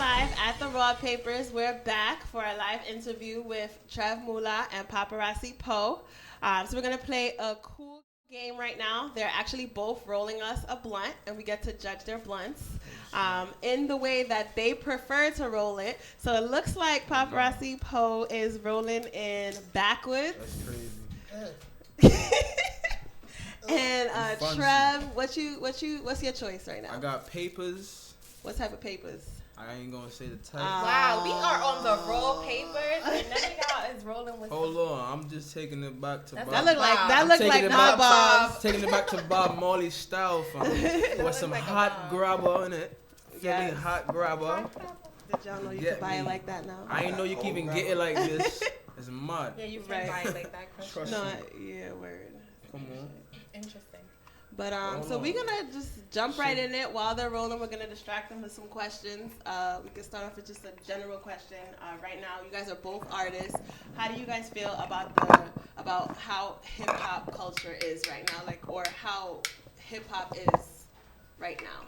live at the Raw Papers. We're back for our live interview with Trev Mulah and Popperazzi Poe. So we're going to play a cool game right now. They're actually both rolling us a blunt, and we get to judge their blunts in the way that they prefer to roll it. So it looks like Popperazzi Poe is rolling in backwards. That's crazy. And Trev, what's your choice right now? I got papers. What type of papers? I ain't gonna say the type. Wow, we are on the roll papers, and none of y'all is rolling with. Hold on, I'm just taking it back to Bob. That look like Bob. Taking it back to Bob Marley's style, fam. With some like hot grabber in it. Yes. Really hot grabber. Did y'all know you could buy it like that now? I ain't know you can even get it like this. It's mud. Yeah, you can buy it like that. Trust No, me. yeah, word. Come on. Interesting. But so we're gonna just jump right in it while they're rolling. We're gonna distract them with some questions. We can start off with just a general question. Right now, you guys are both artists. How do you guys feel about how hip hop culture is right now, or how hip hop is right now?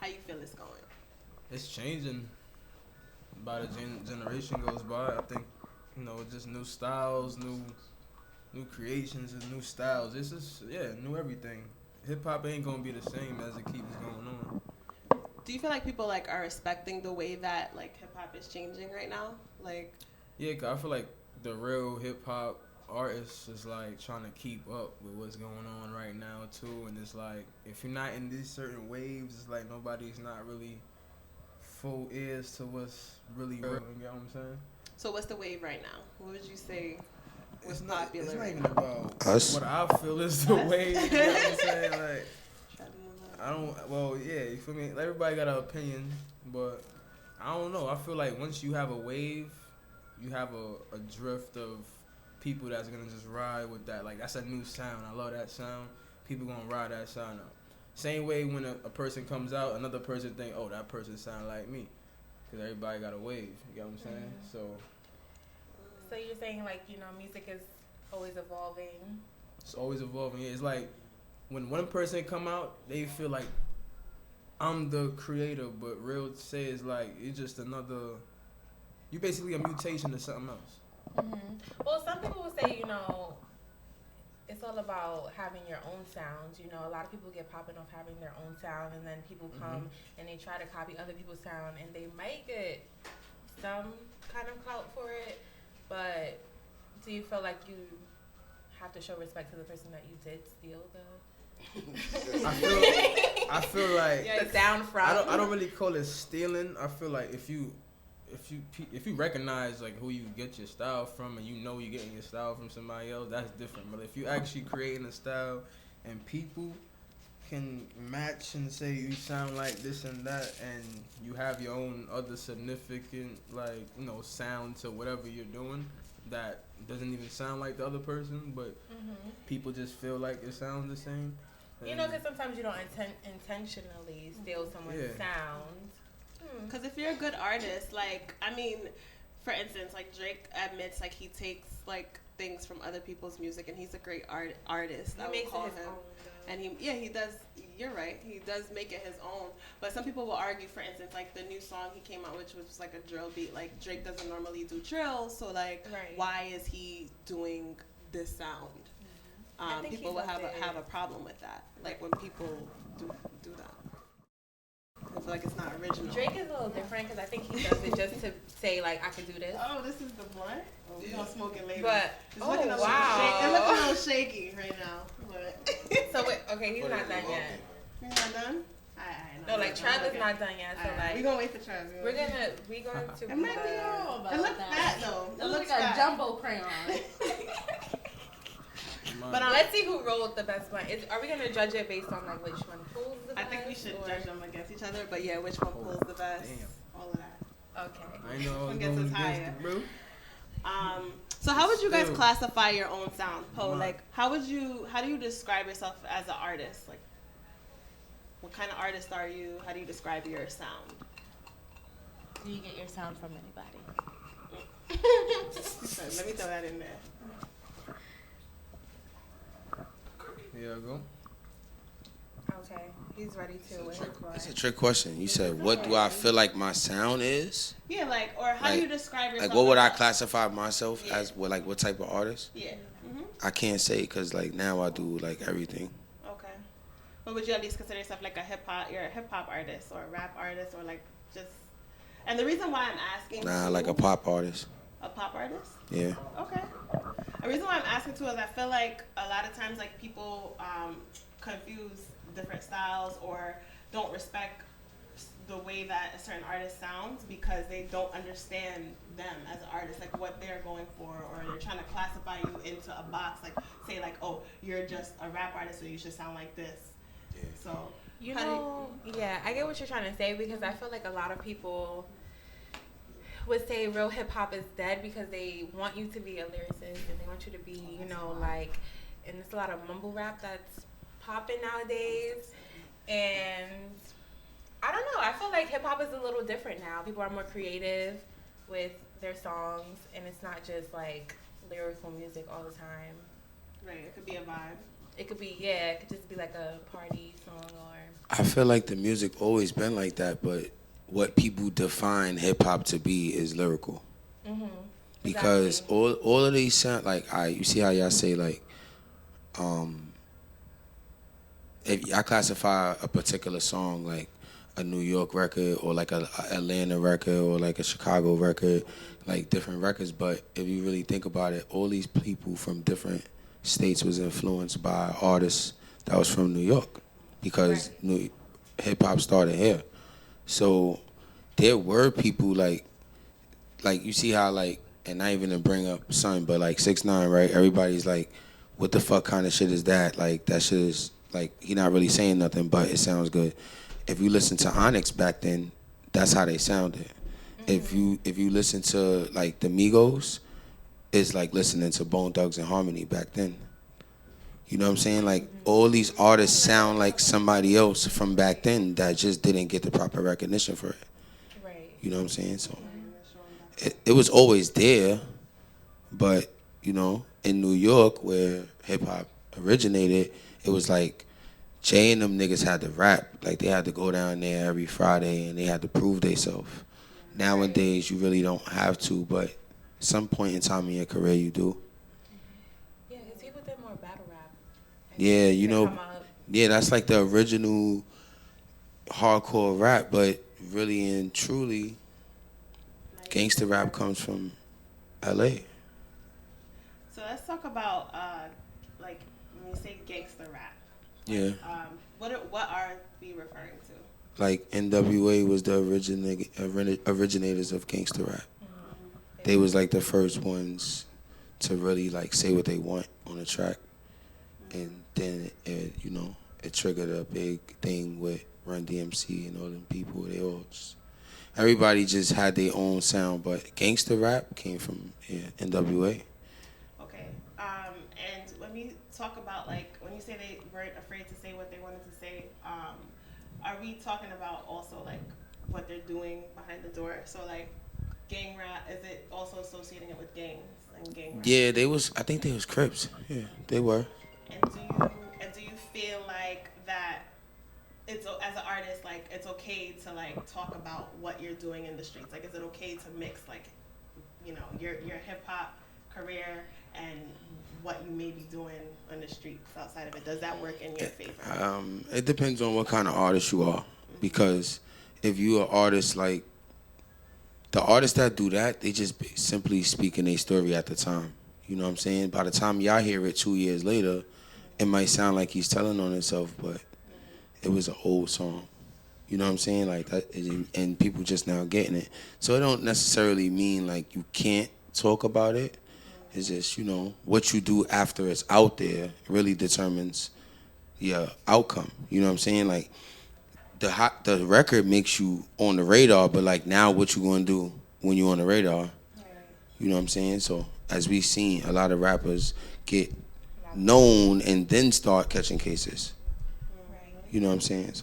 How you feel it's going? It's changing. By the generation goes by, I think just new styles, new creations and new styles. This is new everything. Hip hop ain't gonna be the same as it keeps going on. Do you feel like people are respecting the way that hip hop is changing right now? Yeah, 'cause I feel like the real hip hop artists is trying to keep up with what's going on right now too, and it's if you're not in these certain waves, it's nobody's not really full ears to what's really real. You get what I'm saying? So what's the wave right now? What would you say? It's popular. It's not even about us. What I feel is the way. You know what I'm saying? You feel me? Everybody got an opinion, but I don't know. I feel like once you have a wave, you have a drift of people that's gonna just ride with that. That's a new sound. I love that sound. People gonna ride that sound out. Same way when a person comes out, another person think, oh, that person sound like me, because everybody got a wave. You get what I'm saying? So you're saying music is always evolving. It's always evolving. Yeah, it's when one person come out, they feel like I'm the creator, but real say is it's just another. You basically a mutation of something else. Mm-hmm. Well, some people will say it's all about having your own sound. A lot of people get popping off having their own sound, and then people come and they try to copy other people's sound, and they might get some kind of clout for it. But do you feel like you have to show respect to the person that you did steal the? I feel like the sound from. I don't really call it stealing. I feel like if you recognize who you get your style from, and you're getting your style from somebody else, that's different. But if you actually creating a style and people can match and say you sound like this and that, and you have your own other significant sound to whatever you're doing that doesn't even sound like the other person, but people just feel like it sounds the same. Because sometimes you don't intentionally steal someone's sound. Because if you're a good artist, for instance, Drake admits he takes things from other people's music, and he's a great artist. He makes it his own. And he does. You're right. He does make it his own. But some people will argue, for instance, the new song he came out, which was a drill beat. Drake doesn't normally do drill, so why is he doing this sound? People will have a problem with that. When people do that. I feel like it's not original. Drake is a little different because I think he does it just to say I can do this. Oh, this is the blunt. We're gonna smoke it later. But it's looking it looks a little shaky right now. But so wait, okay, he's not done yet. He's not done. No, Trev is not done yet. So we're gonna wait for Trev. We're going to. It might be all about. It looks fat though. It looks like a jumbo crayon. But let's see who rolled the best one. Are we going to judge it based on which one pulls the best? I think we should judge them against each other, but which one pulls the best? Damn. All of that. Okay. I know. One gets us higher. So how would you guys classify your own sound, Poe? How do you describe yourself as an artist? What kind of artist are you? How do you describe your sound? Do you get your sound from anybody? Let me throw that in there. Here I go. Okay. He's ready to. It's a trick question. You said, what do I feel like my sound is? Yeah, like, or how do you describe yourself? Like, what would I classify myself as? What type of artist? Yeah. I can't say because like now I do like everything. Okay. But would you at least consider yourself like you're a hip hop artist or a rap artist or like just? And the reason why I'm asking. Nah, like a pop artist. A pop artist? Yeah. Okay. The reason why I'm asking too is I feel like a lot of times like people confuse different styles or don't respect the way that a certain artist sounds because they don't understand them as an artist, like what they're going for, or they're trying to classify you into a box, like say like, oh, you're just a rap artist, so you should sound like this. Yeah. So yeah, I get what you're trying to say because I feel like a lot of people would say real hip hop is dead because they want you to be a lyricist and they want you to be, you know, like, and there's a lot of mumble rap that's popping nowadays, and I don't know. I feel like hip hop is a little different now. People are more creative with their songs, and it's not just like lyrical music all the time. Right. It could be a vibe. It could be, yeah. It could just be like a party song or. I feel like the music always been like that, but what people define hip hop to be is lyrical. Mm-hmm. Because exactly. all of these sound like you see how y'all say like, if I classify a particular song like a New York record or like a Atlanta record or like a Chicago record, like different records. But if you really think about it, all these people from different states was influenced by artists that was from New York because hip hop started here. So there were people like you see how like, and not even to bring up Son, but like 6ix9ine, right? Everybody's like, what the fuck kind of shit is that? Like that shit is like he not really saying nothing, but it sounds good. If you listen to Onyx back then, that's how they sounded. Mm-hmm. If you listen to like the Migos, it's like listening to Bone Thugs and Harmony back then. You know what I'm saying? Like all these artists sound like somebody else from back then that just didn't get the proper recognition for it. Right. You know what I'm saying? So it was always there, but you know, in New York where hip hop originated, it was like Jay and them niggas had to rap. Like they had to go down there every Friday and they had to prove themselves. Nowadays you really don't have to, but some point in time in your career you do. Yeah, because people did more battle rap. Yeah, you know, yeah, that's like the original hardcore rap, but really and truly, gangster rap comes from L.A. So let's talk about like when you say gangster rap. Yeah. What are we referring to? Like NWA was the originators of gangster rap. Mm-hmm. They was like the first ones to really like say what they want on a track, and then it triggered a big thing with Run DMC and all them people. Everybody just had their own sound, but gangster rap came from NWA. Okay. And when we talk about like when you say they weren't afraid to say what they wanted to say, are we talking about also like what they're doing behind the door? So like gang rap, is it also associating it with gangs and gang rap? Yeah, I think they was Crips. Yeah, they were. And do you feel like that it's as an artist like it's okay to like talk about what you're doing in the streets? Like is it okay to mix like your hip hop career and what you may be doing on the streets outside of it? Does that work in your favor? It depends on what kind of artist you are. Because if you're an artist, like, the artists that do that, they just simply speaking their story at the time. You know what I'm saying? By the time y'all hear it 2 years later, it might sound like he's telling on himself, but it was an old song. You know what I'm saying? Like that, and people just now getting it. So it don't necessarily mean like you can't talk about it. It's just, what you do after it's out there really determines your outcome. You know what I'm saying? Like, the record makes you on the radar, but, like, now what you going to do when you're on the radar? You know what I'm saying? So, as we've seen, a lot of rappers get known and then start catching cases. You know what I'm saying?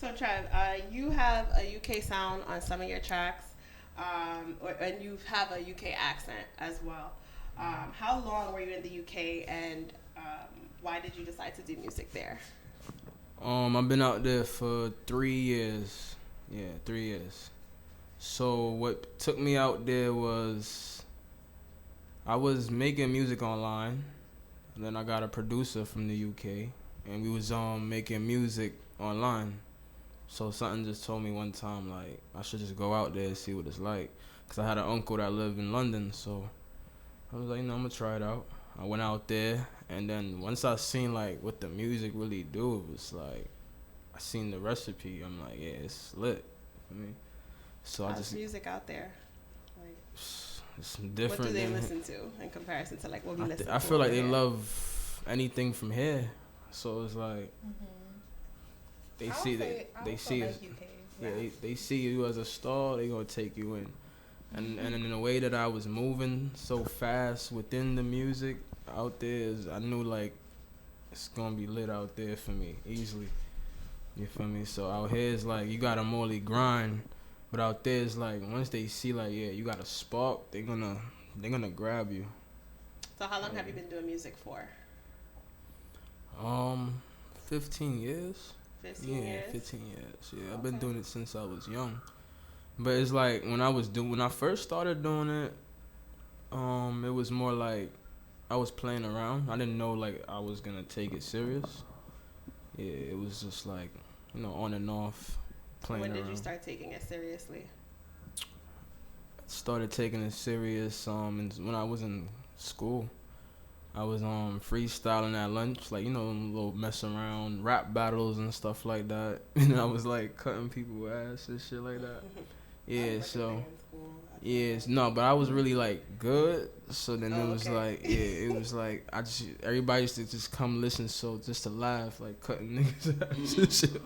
So, Trev, you have a UK sound on some of your tracks. And you have a UK accent as well. How long were you in the UK, and why did you decide to do music there? I've been out there for 3 years. Yeah, 3 years. So what took me out there was I was making music online. And then I got a producer from the UK, and we was making music online. So something just told me one time like I should just go out there and see what it's like, cause I had an uncle that lived in London. So I was like, I'm gonna try it out. I went out there, and then once I seen like what the music really do, it was like I seen the recipe. I'm like, yeah, it's lit for me. So How's I just music out there? Like, it's different. what do they listen to in comparison to like what we listen to? I feel like over they here? love anything from here. So it's like they see it. Yeah, they see you as a star. They gonna take you in. And in a way that I was moving so fast within the music out there, I knew like it's gonna be lit out there for me easily. You feel me? So out here is like you gotta morely grind, but out there is like once they see like you got a spark, they're gonna grab you. So how long have you been doing music for? 15 years. 15 years? 15 years. Yeah, I've been doing it since I was young. But it's like when I first started doing it, it was more like I was playing around. I didn't know like I was gonna take it serious. Yeah, it was just like, on and off playing around. When did you start taking it seriously? Started taking it serious when I was in school. I was freestyling at lunch, like little mess around rap battles and stuff like that. And I was like cutting people's ass and shit like that. Yeah, so but I was really like good. So then it was like it was like everybody used to just come listen, so just to laugh, like cutting niggas ass and shit.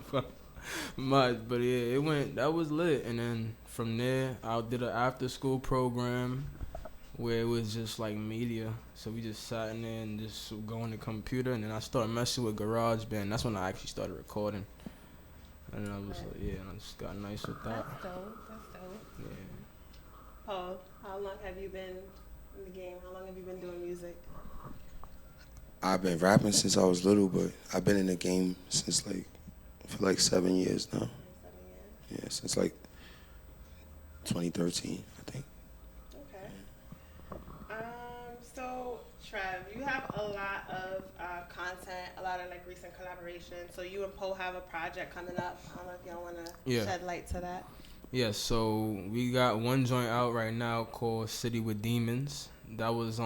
But yeah, that was lit. And then from there, I did an after school program where it was just like media. So we just sat in there and just go on the computer, and then I started messing with GarageBand. That's when I actually started recording. And I was like, and I just got nice with that. That's dope. Yeah. Paul, how long have you been in the game? How long have you been doing music? I've been rapping since I was little, but I've been in the game since for 7 years now. 7 years? Yeah, since 2013, I think. Okay. So Trev, you have a lot of content, a lot of recent collaborations. So you and Poe have a project coming up. I don't know if y'all want to shed light to that. Yeah, so we got one joint out right now called City with Demons. That was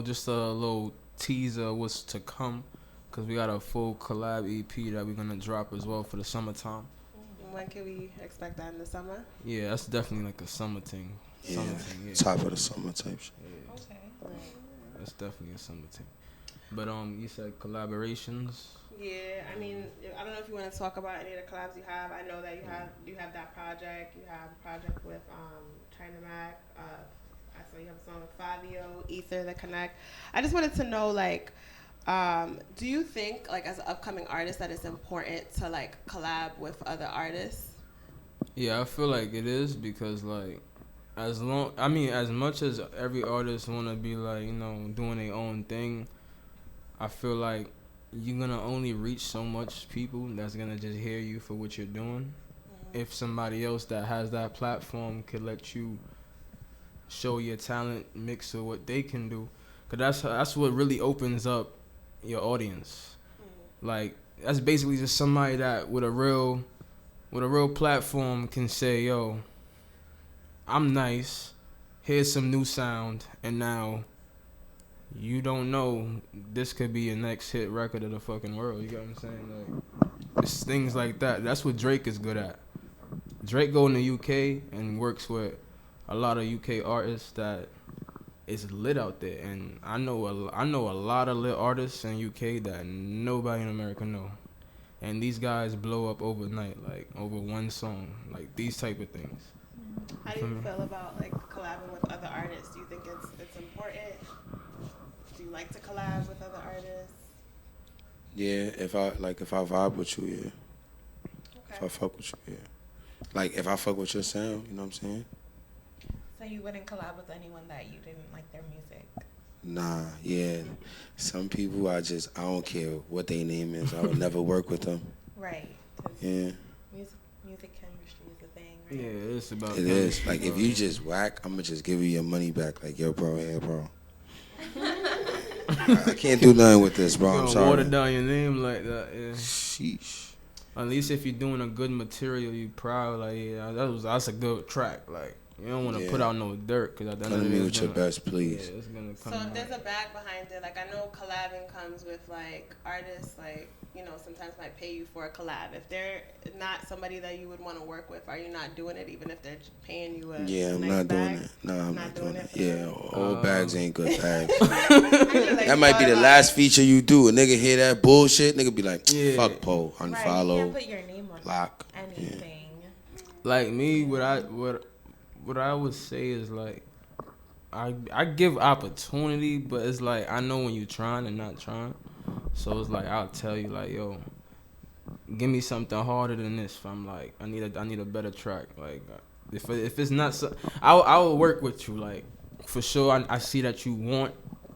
just a little teaser of what's to come, because we got a full collab EP that we're gonna drop as well for the summertime. When can we expect that, in the summer? Yeah, that's definitely like a summer thing. Yeah, top of the summer type shit. Yeah. Okay. That's definitely a summer thing. But you said collaborations. Yeah, I mean, I don't know if you want to talk about any of the collabs you have. I know that you have that project. You have a project with China Mac. I saw you have a song with Fabio, Ether, The Connect. I just wanted to know, do you think, as an upcoming artist, that it's important to collab with other artists? Yeah, I feel like it is, because as much as every artist wanna be doing their own thing, I feel like you're gonna only reach so much people that's gonna just hear you for what you're doing. Mm-hmm. If somebody else that has that platform could let you show your talent mixed with what they can do, cause that's what really opens up your audience. Mm-hmm. That's basically just somebody that with a real platform can say, yo, I'm nice, here's some new sound, and now you don't know, this could be your next hit record of the fucking world. You get what I'm saying? It's things like that. That's what Drake is good at. Drake go in the UK and works with a lot of UK artists that is lit out there. And I know a lot of lit artists in UK that nobody in America know. And these guys blow up overnight, over one song, these type of things. How do you feel about collabing with other artists? Do you think it's important? Do you like to collab with other artists? Yeah, if I vibe with you, yeah. Okay. If I fuck with you, yeah. If I fuck with your sound, you know what I'm saying? So you wouldn't collab with anyone that you didn't like their music? Nah, yeah. Some people I don't care what their name is. I would never work with them. Right. 'Cause Yeah. music chemistry is a thing, right? Yeah, it's about. It is. Like, if you just whack, I'm going to just give you your money back. Like, yo, bro, yeah, bro. I can't do nothing with this, bro. I'm sorry. Water down your name like that, yeah. Sheesh. At least if you're doing a good material, you proud. Like, yeah, that's a good track. Like, you don't want to put out no dirt, because at the end of the day, Come to me with your best, please. Yeah, it's gonna come So out. if there's a bag behind it, like I know collabing comes with like artists, like sometimes might pay you for a collab. If they're not somebody that you would want to work with, are you not doing it even if they're paying you a Yeah, I'm nice not bag? doing it. No, I'm not doing it. for Yeah, them? all bags ain't good bags. Like, That might be the last feature you do. A nigga hear that bullshit, nigga be like, Yeah. fuck Poe, Right. You unfollow, can't put your name on lock. anything. Like me, what I would say is like, I give opportunity, but it's like I know when you're trying and not trying. So it's like I'll tell you like, yo, give me something harder than this. If I'm like, I need a better track. Like if it's not so, I will work with you. Like for sure, I see that you want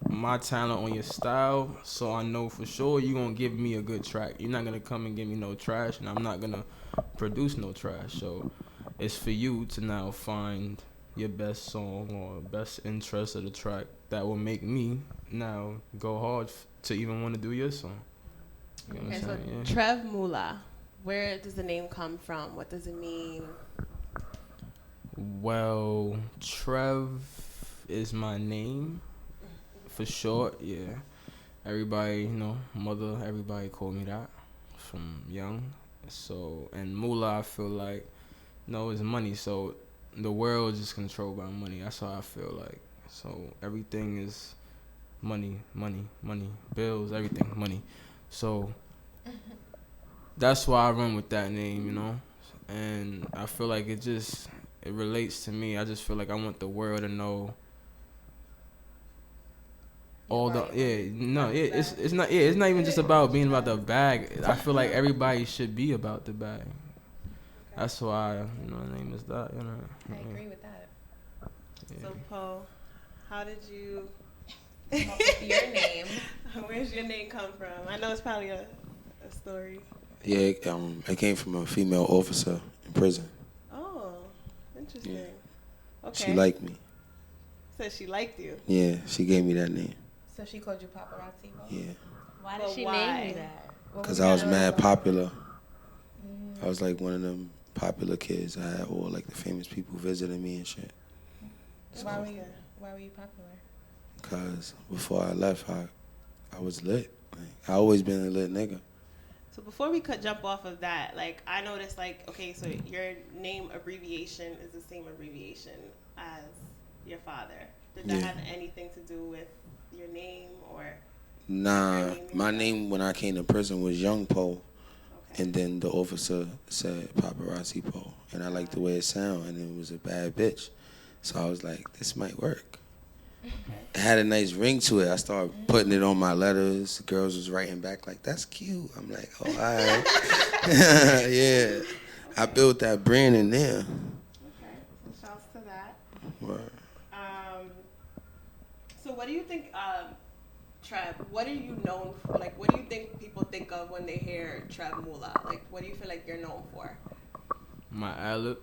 my talent on your style, so I know for sure you gonna give me a good track. You're not gonna come and give me no trash, and I'm not gonna produce no trash. So it's for you to now find your best song or best interest of the track that will make me now go hard to even want to do your song. You know what I'm Okay, so saying? Yeah. Trev Mulah, where does the name come from? What does it mean? Well, Trev is my name for short. Yeah, everybody, mother, everybody called me that from young. So, and Mulah, I feel like, it's money. So the world is just controlled by money. That's how I feel like. So everything is money, bills, everything, money. So that's why I run with that name, And I feel like it relates to me. I just feel like I want the world to know all it's not even just about being about the bag. I feel like everybody should be about the bag. That's why, the name is that, I agree with that. Yeah. So Poe, how did you Your name. Where's your name come from? I know it's probably a story. Yeah, it came from a female officer in prison. Oh, interesting. Yeah. Okay. She liked me. So she liked you. Yeah, she gave me that name. So she called you Popperazzi? Yeah. Why did she why? name you that? Because I was mad popular. I was like one of them popular kids. I had all like the famous people visiting me and shit. Why were you popular? Because before I left, I was lit. Like, I always been a lit nigga. So before we could jump off of that, like I noticed, like okay, so your name abbreviation is the same abbreviation as your father. Did that have anything to do with your name or? Nah, my name when I came to prison was Young Poe. Okay. And then the officer said Paparazzi Poe. And I liked the way it sounded, and it was a bad bitch. So I was like, this might work. Okay. It had a nice ring to it. I started putting it on my letters. The girls was writing back like, that's cute. I'm like, oh, all right. Yeah. I built that brand in there. Okay. So shouts to that. Word. So what do you think, Trev, what are you known for? Like, what do you think people think of when they hear Trev Mulah? Like, what do you feel like you're known for? My ad-lib.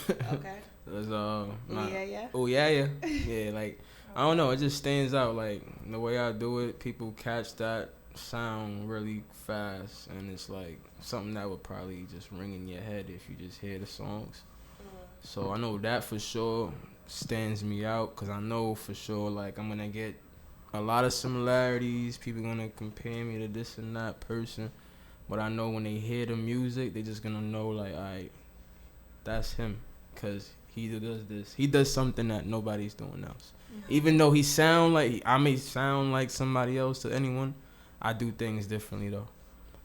Okay. That's, Yeah. Oh, yeah. Yeah, like, I don't know. It just stands out. Like, the way I do it, people catch that sound really fast. And it's, like, something that would probably just ring in your head if you just hear the songs. So I know that for sure stands me out. Because I know for sure, like, I'm going to get a lot of similarities. People going to compare me to this and that person. But I know when they hear the music, they just going to know, like, all right, that's him. Because he does this. He does something that nobody's doing else. Even though I may sound like somebody else to anyone, I do things differently, though.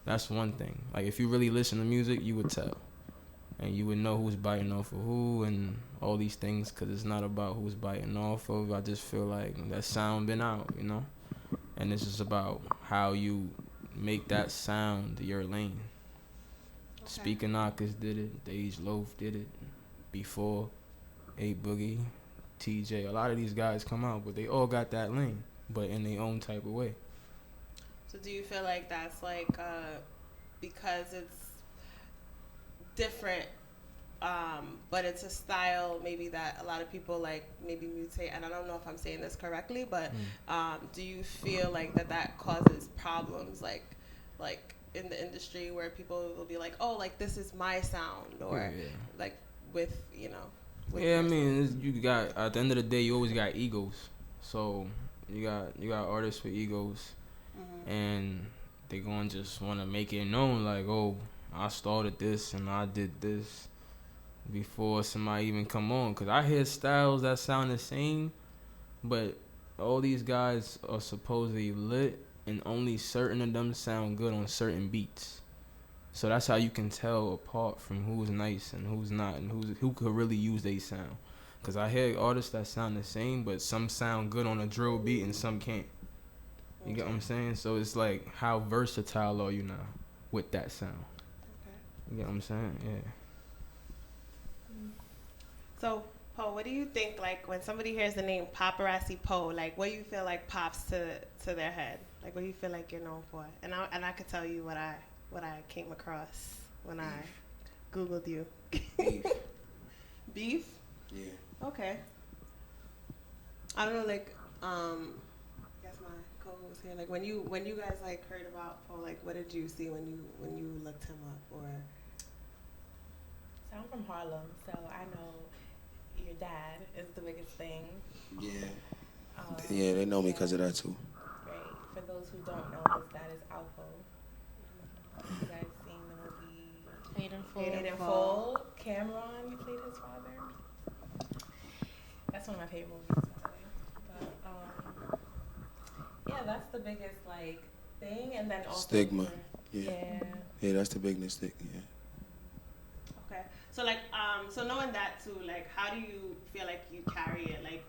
That's one thing. Like, if you really listen to music, you would tell. And you would know who's biting off of who and all these things, because it's not about who's biting off of. I just feel like that sound been out, And it's just about how you make that sound your lane. Okay. Speaking Knockers did it. Dage Loaf did it. Before, A Boogie, TJ. A lot of these guys come out, but they all got that lane, but in their own type of way. So do you feel like that's like because it's different, but it's a style maybe that a lot of people like maybe mutate, and I don't know if I'm saying this correctly, but do you feel like that causes problems like in the industry where people will be like, oh, like this is my sound, or like with, you know, with I mean, you got, at the end of the day, you always got egos. So you got artists with egos, and they gonna just want to make it known like, oh, I started this and I did this before somebody even come on. Because I hear styles that sound the same, but all these guys are supposedly lit, and only certain of them sound good on certain beats. So that's how you can tell apart from who's nice and who's not, and who could really use their sound. Because I hear artists that sound the same, but some sound good on a drill beat and some can't. You get what I'm saying? So it's like, how versatile are you now with that sound? You get what I'm saying? Yeah. So, Poe, what do you think, like, when somebody hears the name Popperazzi Poe, like, what do you feel like pops to their head? Like, what do you feel like you're known for? And I could tell you what I came across when I Googled you. Beef. Beef? Yeah. Okay. I don't know, like, I guess my co-host here, like, when you guys, like, heard about Poe, like, what did you see when you looked him up, or? So I'm from Harlem, so I know your dad is the biggest thing. Yeah. Yeah, they know me because of that too. Right. For those who don't know, his dad is Alpo. You guys seen the movie Paid in Full? Cameron, you played his father. That's one of my favorite movies, by the way. But yeah, that's the biggest like thing, and then also stigma. Yeah, that's the biggest thing. Yeah. Okay. So like, so knowing that too, like, how do you feel like you carry it? Like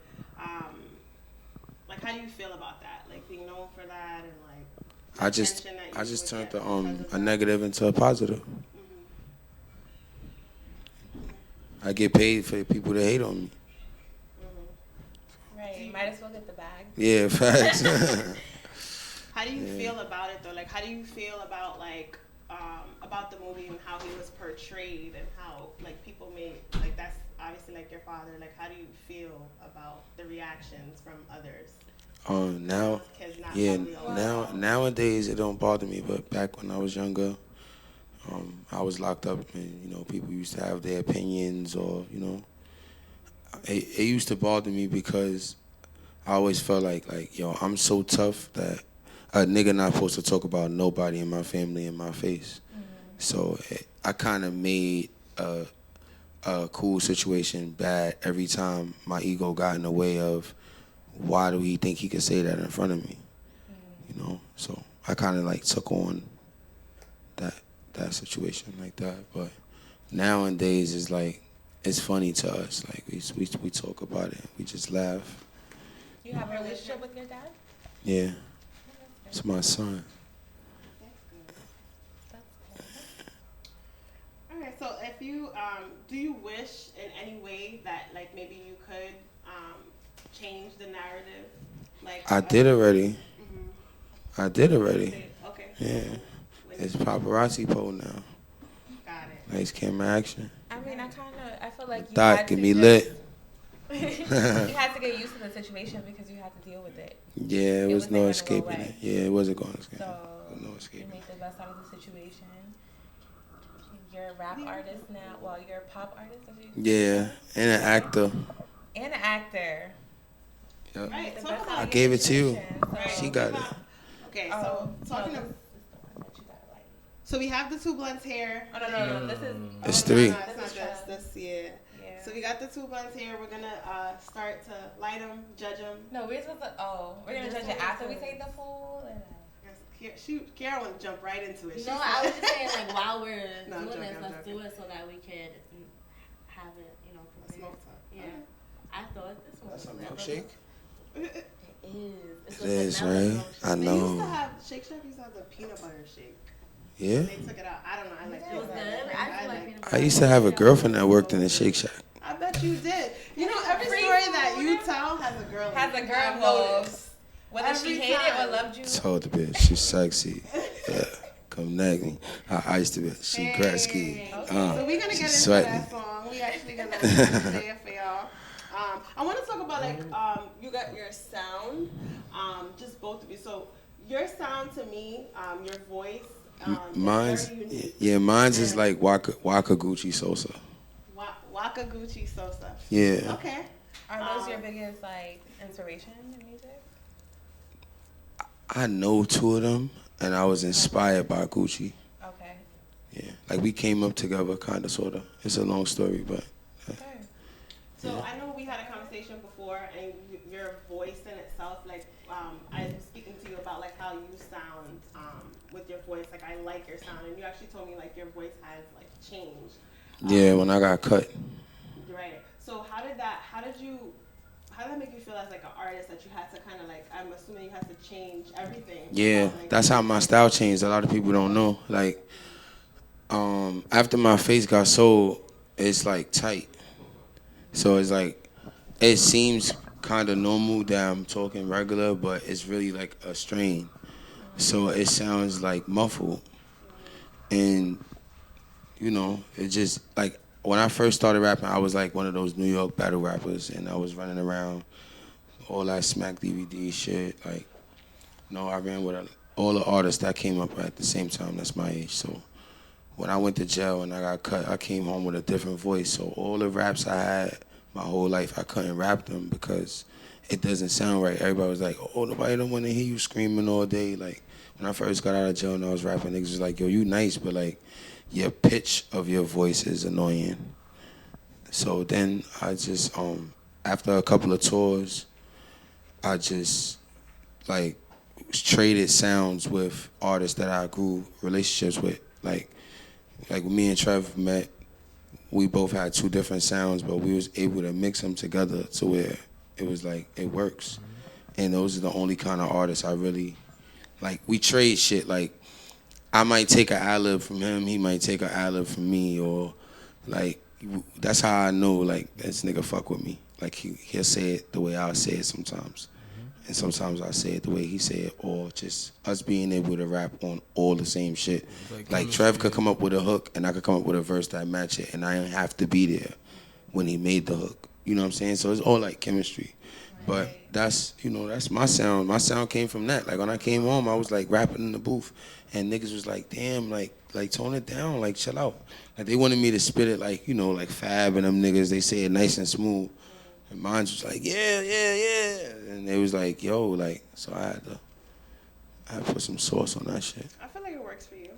how do you feel about that? Like being known for that, and like. I just turned a negative into a positive. I get paid for the people that hate on me. Right. You might as well get the bag. Yeah, facts. How do you feel about it though? Like, how do you feel about like about the movie and how he was portrayed, and how like people made, like, that's obviously like your father. Like, how do you feel about the reactions from others? Nowadays it don't bother me, but back when I was younger, I was locked up, and people used to have their opinions, or it used to bother me because I always felt like yo, I'm so tough that a nigga not supposed to talk about nobody in my family in my face. So I kind of made a cool situation bad every time my ego got in the way of, why do he think he could say that in front of me? So I kind of like took on that situation like that. But nowadays it's like, it's funny to us. Like we talk about it. We just laugh. You have a relationship with your dad? Yeah. It's my son. Okay, so if you do you wish in any way that like maybe you could change the narrative? Like I did already. I did already. Okay. Yeah. It's Paparazzi Poe now. Got it. Nice camera action. I mean, I feel like you Thought had get to me just, lit. you had to get used to the situation because you had to deal with it. Yeah, it was no escaping it. Yeah, it wasn't going to escape. So No escaping. you make the best out of the situation. You're a rap artist now. Well, you're a pop artist. Yeah, and an actor. And an actor. Yep. Right. I gave it to you. So She got it. Okay, so talking about. So we have the two blunts here. Oh no! This is. It's three. No, it's not this. Yeah. So we got the two blunts here. We're gonna start to light them, judge them. No, we're supposed to. We're gonna judge it after we take the pool. Kiara want to jump right into it. No, I was just saying, like, while we're No, doing I'm this, let's joking. do it so that we could have it, A prepared. smoke top. Yeah. I thought this one That's a was milkshake? It is. It's It a is, vanilla right? milkshake. I They used to know. have Shake Shack used to have the peanut butter shake. Yeah? They took it out. I don't know. I like It was peanut good. butter. I feel like peanut butter. I used to have a girlfriend that worked in a Shake Shack. I bet you did. You know, every story that you tell has a girl. Has a girl I've noticed. Whether she Every hated time. or loved you. Told the bitch she's sexy. Yeah. come next. I used to be she Gretzky. So we're gonna get into sweating. that song. We actually gonna play it for y'all. I want to talk about like you got your sound, just both of you. So your sound to me, your voice. Mine's very unique. yeah, mine's is like Waka Gucci Sosa. Waka Gucci Sosa. Yeah. Okay. Are those your biggest like inspiration in music? I know two of them, and I was inspired by Gucci. Okay. Yeah, like we came up together, kind of, sort of. It's a long story, but. Okay. So I know we had a conversation before, and your voice in itself, like I was speaking to you about like how you sound with your voice. Like I like your sound, and you actually told me like your voice has like changed. Yeah, when I got cut. Right. So how did that make you feel as like an artist that you had to kind of like, I'm assuming you had to change everything? Yeah, like, that's how my style changed. A lot of people don't know. Like, after my face got sold, it's like tight. So it's like, it seems kind of normal that I'm talking regular, but it's really like a strain. So it sounds like muffled. And, you know, it just, like, when I first started rapping, I was like one of those New York battle rappers, and I was running around all that Smack DVD shit. Like, you know, I ran with all the artists that came up at the same time. That's my age. So when I went to jail and I got cut, I came home with a different voice. So all the raps I had my whole life, I couldn't rap them because it doesn't sound right. Everybody was like, oh, nobody don't want to hear you screaming all day. Like, when I first got out of jail and I was rapping, niggas was like, yo, you nice, but like, your pitch of your voice is annoying. So then I just, after a couple of tours, I just, like, traded sounds with artists that I grew relationships with. Like when me and Trev met, we both had two different sounds, but we was able to mix them together to where it was like, it works. And those are the only kind of artists I really, like, we trade shit. Like, I might take an ad-lib from him, he might take an ad-lib from me, or, like, that's how I know, like, this nigga fuck with me. Like, he'll say it the way I'll say it sometimes. And sometimes I say it the way he say it, or just us being able to rap on all the same shit. Like Trev could come up with a hook, and I could come up with a verse that match it, and I didn't have to be there when he made the hook. You know what I'm saying? So it's all like chemistry. But that's, you know, that's my sound. My sound came from that. Like when I came home, I was like rapping in the booth, and niggas was like, damn, like tone it down, like chill out. Like they wanted me to spit it like, you know, like Fab and them niggas, they say it nice and smooth. And mine was like, yeah. And they was like, yo, like, so I had to put some sauce on that shit. I feel like it works for you.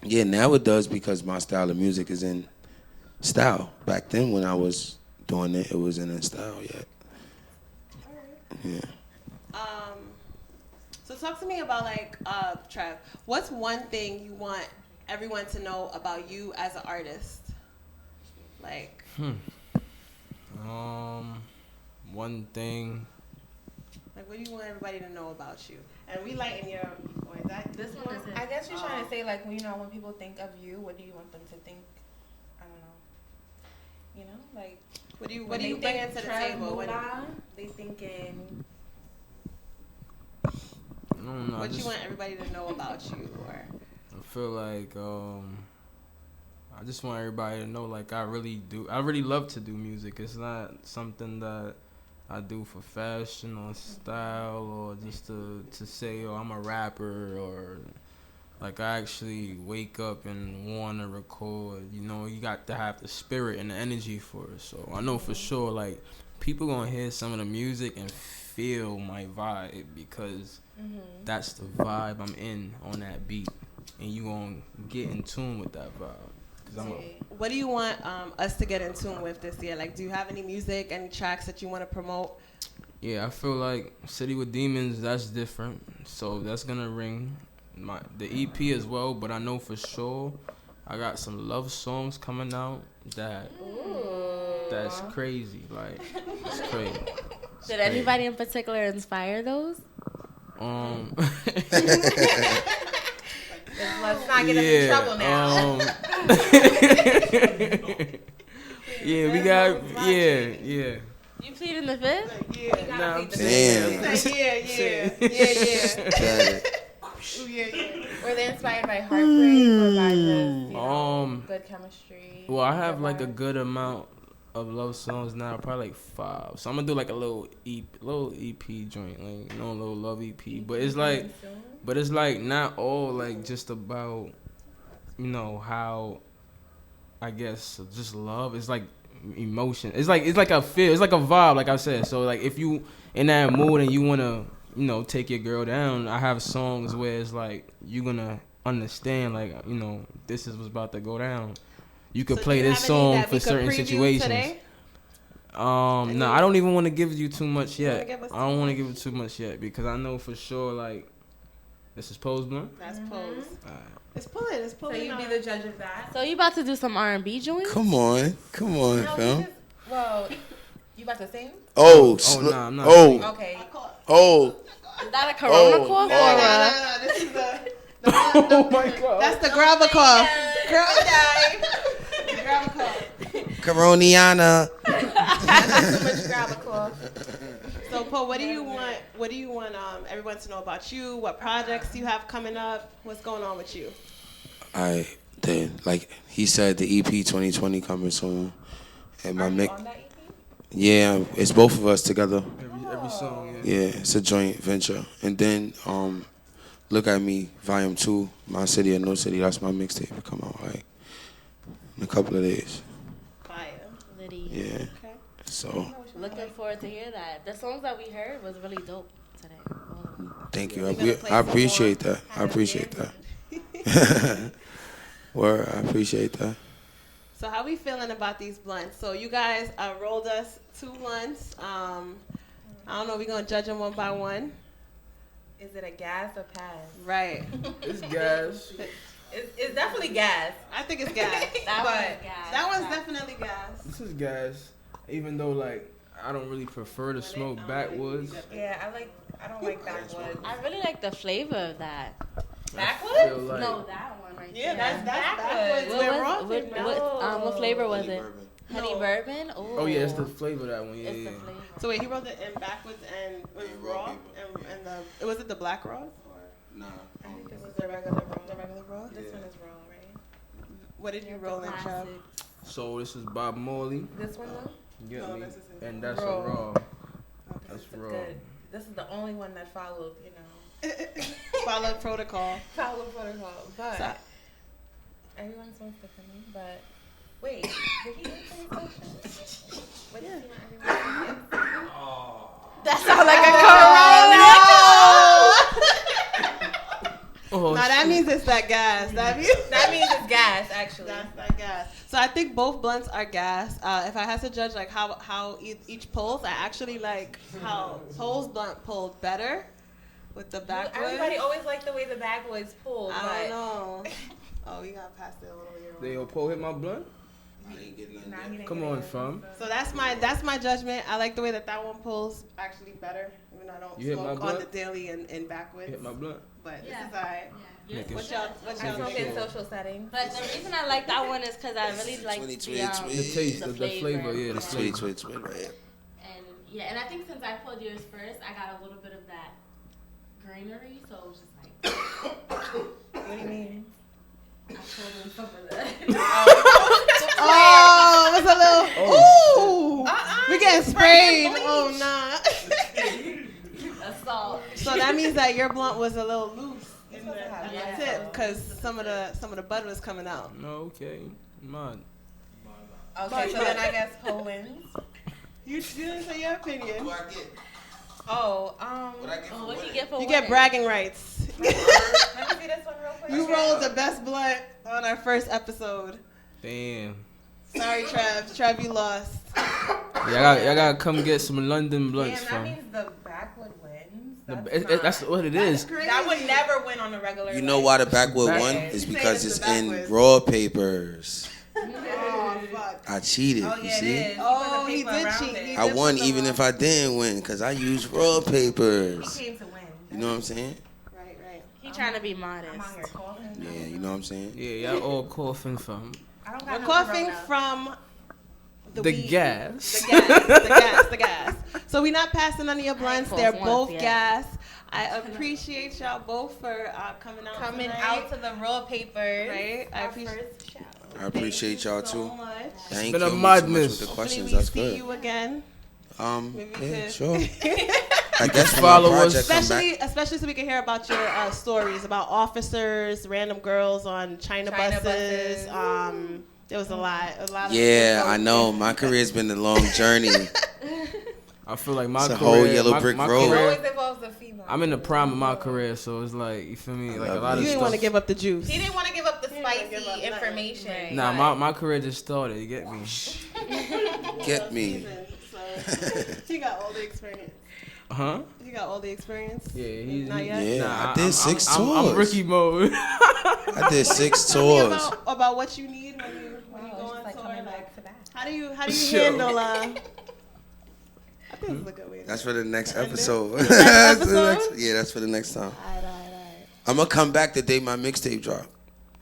Yeah, now it does because my style of music is in style. Back then when I was doing it, it wasn't in style yet. Yeah. So talk to me about like, Trev, what's one thing you want everyone to know about you as an artist? Like, one thing. Like, what do you want everybody to know about you? And we lighten your, or is that This one isn't. I guess you're trying to say, like, you know, when people think of you, what do you want them to think? I don't know. You know, like, what do you bring into the table? Mulah, they thinking. I don't know. What you want everybody to know about you, or? I feel like I just want everybody to know, like, I really love to do music. It's not something that I do for fashion or style or just to say, oh, I'm a rapper, or like I actually wake up and want to record. You know, you got to have the spirit and the energy for it. So I know for sure, like, people gonna hear some of the music and feel my vibe because that's the vibe I'm in on that beat, and you gonna get in tune with that vibe. What do you want us to get in tune with this year? Like, do you have any music, any tracks that you want to promote? Yeah, I feel like City with Demons, that's different. So that's going to ring the EP as well. But I know for sure I got some love songs coming out that's crazy. Like, it's crazy. Did anybody in particular inspire those? Let's not get in trouble now. Yeah, we got, yeah. You pleading the fifth? Yeah. Nah, I'm Damn. Yeah. Yeah. Were they inspired by heartbreak or by just, good chemistry? Well, I have like a good amount of love songs now, probably like 5. So I'm gonna do like a little EP joint, like a little love EP. But it's like not all like just about how I guess just love. It's like emotion. It's like a feel. It's like a vibe, like I said. So like if you in that mood and you wanna take your girl down, I have songs where it's like you're gonna understand like this is what's about to go down. You could play this song for certain situations. Today? No, I don't even want to give you too much yet. I don't want to give it too much yet because I know for sure like this is Pose Blunt. That's Pose. It's pulling. So you be the judge of that. So you about to do some R&B joints? Come on, fam. Well, you about to sing? Oh, no, I'm not. Okay. Oh. Is that a Corona cough? No. This is the Oh my God. That's the grabber cough. Grabber cough. Coroniana. Too much grabber cough. So, Paul, what do you want? What do you want everyone to know about you? What projects you have coming up? What's going on with you? Like he said, the EP 2020 coming soon, and my On that EP? Yeah, it's both of us together. Every song. Yeah, it's a joint venture, and then Look at Me, Volume 2, My City or No City. That's my mixtape. It come out like in a couple of days. Fire. Liddy. Yeah. Okay. So. Looking forward to hear that. The songs that we heard was really dope today. Thank you. I appreciate that. I appreciate that. Word, I appreciate that. So how we feeling about these blunts? So you guys rolled us 2 blunts. I don't know. We're going to judge them one by one. Is it a gas or pass? Right. It's gas. It's definitely gas. I think it's gas. That one's definitely gas. This is gas. Even though like I don't really prefer to smoke backwoods. Yeah, I don't like backwoods. I really like the flavor of that. Backwoods? Like, No, that one right Yeah, there. that's backwoods. What flavor was it? Honey bourbon? Ooh. Oh yeah, it's the flavor of that one. Yeah, It's yeah. the flavor. So wait, he rolled it in backwards and was raw, and was it the black raw? Nah. I think this is the regular raw. The regular raw. This one is raw, right? What did you roll in, Trev? Classic. So this is Bob Marley. This one though? You get No, me? this isn't. And that's Raw. a raw. That's This is raw. good. This is the only one that followed, Follow protocol. follow protocol. But So- everyone's so differently. But wait, did he answer his question? What does he want everyone to do? That sounds like Oh, Now that means it's that gas. That means it's gas, actually. that's that gas. So I think both blunts are gas. If I had to judge like how each pulls, I actually like how Pole's blunt pulled better with the backwoods. Everybody always liked the way the backwoods pulled. I don't know. Oh, we got past it a little bit. They all Poe hit my blunt. I ain't getting Nah, he didn't Come get on, it. fam. So that's my judgment. I like the way that one pulls actually better. Even though I don't You hit my smoke on blunt? the daily and backwards. Hit my blunt. But Yeah. this is alright. Making What sure. y'all I smoke Sure. in social settings. But the reason I like that one is because I really like Tweety, the taste, the flavor, yeah, the It's flavor. sweet right here. And I think since I pulled yours first, I got a little bit of that greenery, so it was just like. What do you mean? I pulled in some of that. Oh, it was a little. Ooh, we getting sprayed. bleach. Oh nah. Assault. So that means that your blunt was a little loose in the, at Yeah. the tip because some of the bud was coming out. No, okay. Mud. Okay, so then I guess Poe wins. You didn't say your opinion. What I get? Oh, What I get for What do you winning? get for You get winning? bragging rights. let me see this one real quick. You rolled the best blunt on our first episode. Damn. Sorry, Trev. Trev, you lost. Y'all gotta come get some London blunts Damn, that from. means the backwood wins. That's what it is. That would never win on the regular. You know why the backwood Back- won? Is You because saying it's it's the in backwards. raw papers. Oh fuck. I cheated, Oh you yeah, see? it is. Oh, He he put the did paper cheat. around He it. I did won put the even if I didn't win because I used raw papers. He came to win. You know what I'm saying? Right, right. He trying to be modest. I'm out here coughing. Yeah, you know what I'm saying? Yeah, y'all all coughing from I don't got We're no coughing corona. from the the weed. gas. The gas. The gas. The gas. So we're not passing none of your blunts. coughed They're once both yet. gas. I appreciate y'all both for coming out Coming tonight. out to the Raw Papers. Right. I Our appreciate. first show. I appreciate y'all so too. much. Thank been you a so much madness. with the questions. Hopefully we That's see good. you again. Yeah, could- sure. I guess when follow my us. project come back. Especially so we can hear about your stories about officers, random girls on China buses. There was a lot. Yeah, I know. My career's been a long journey. I feel like my It's a career, whole yellow my, brick my road. It career, always involves a female. I'm in the prime of my career, so it's like, you feel me? Like a lot You of didn't stuff. want to give up the juice. He didn't want to give up the He didn't wanna give spicy up nothing. information. Nah, my career just started. You get me? Get me. So he got all the experience. Huh? You got all the experience. Yeah, he's Not yet? Yeah, Nah, I did 6 tours. I'm rookie mode. I did 6 Tell me tours. about what you need when you Wow, go it's on just like tour. coming Like, back to back. how do you Sure. handle I think it's a good way. That's for the next End it? episode. Next That's for the episode? next- yeah, that's for the next time. Alright. I'm gonna come back the day my mixtape drop,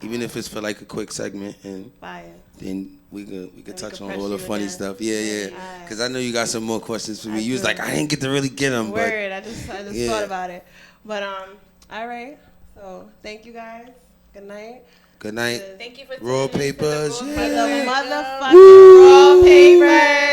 even if it's for like a quick segment, and Fire. then we could touch can on press all the you funny again. stuff. Yeah. Alright. Cause I know you got some more questions for me. I You was do. like, I didn't get to really get them, but Word. I just Yeah. thought about it. But all right. So thank you guys. Good night. good night. Thank you for Raw tuning in to the Papers, Raw yeah. For the Papers. motherfucking Raw Papers.